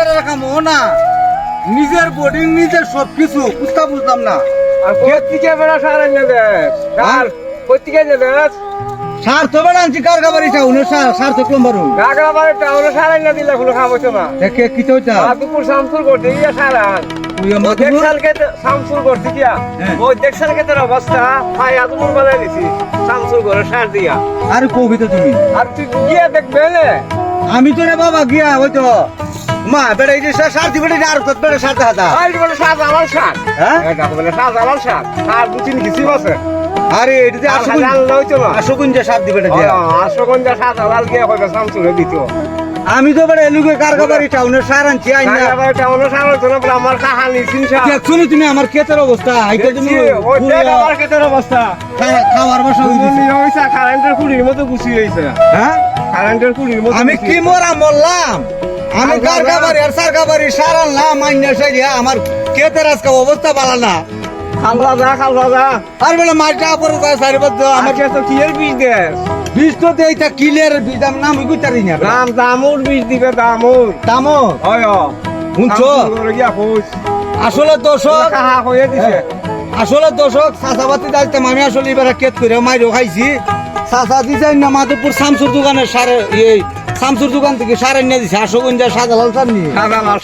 বেড়ার কাম ও না, নিজের বোর্ডিং নিজের সবকিছু বুঝতাম না। আর কোথেকে বেড়া সার এনে দেস? সার কোথেকে এনে দেস? সার তো বেড়া আনছি কার কাবারিটা উনি সার তো কম বারু গাগরাবারে টাউনে সার এনে দিলে কোনো খাবো না। দেখে কি চইতা দুপুর শামসুর করতে গিয়ে সার আন। তুই ও আমাকে দেখসালকে শামসুর করতে গিয়া হ্যাঁ। ওই দেখসালকে তোর অবস্থা ভাই আদমুর বানাই দিছি শামসুর করে সার দিয়া। আর কবিতা তুমি আর তুই গিয়ে দেখবে না আমি তো রে বাবা গিয়া ওই তো মা বেড়া এই যে সার দিবে না আর কত বেড়া সার দাদা আর বলে সার আমার সার হ্যাঁ এটা বলে সার আমার সার আর বুঝিনি কিছু আছে আরে এটা যে আর জানলে হইতো না আশুকুন যে সার দিবে না দিয়া আশগঞ্জা সার আলাল গিয়ে কইবে শামসুরে দিত আমি তো বেড়া এলুকে কার কাবারি টাউনের সার আনছি আইনা গাগরাবারে টাউনে সার হইতো না বলে আমার কাহানি চিনছা দেখছনি তুমি আমার ক্ষেতের অবস্থা আইতে তুমি ওই দেখ আমার ক্ষেতের অবস্থা খাওয়ার বসা তুমি হইছা কারেন্টের কুড়ির মতো গুছি হইছে হ্যাঁ কারেন্টের কুড়ির মতো আমি কি মরা মরলাম আমি আর কার বাবা? কাবারি আর সার কাবারি সার আনলাম আইনা সাইয়া আমার ক্ষেতের আজকে অবস্থা ভালো না খালবা যা আর বেলা মাছটা পরে যায় সারি বদ্ধ আমার আমাকে তো কি এর বীজ দেস বীজ তো দেইতা কিলের বীজ দাম নাম গুতারি না দামুর বীজ দিবে দামুর দামো হয় শুনছো গিয়া কইস আসলে দর্শক কাহা কইয়া দিছে আসলে দর্শক চাষাবাতি যাইতাম আমি আসলে এবার কেত করে মাইরও খাইছি চাষা দিছে না মাধবপুর শামসুর দোকানে সার এই শামসুর দোকান থেকে সার এনে দিছে আশোগঞ্জা সাদালাল সার নিয়ে সাদা লাল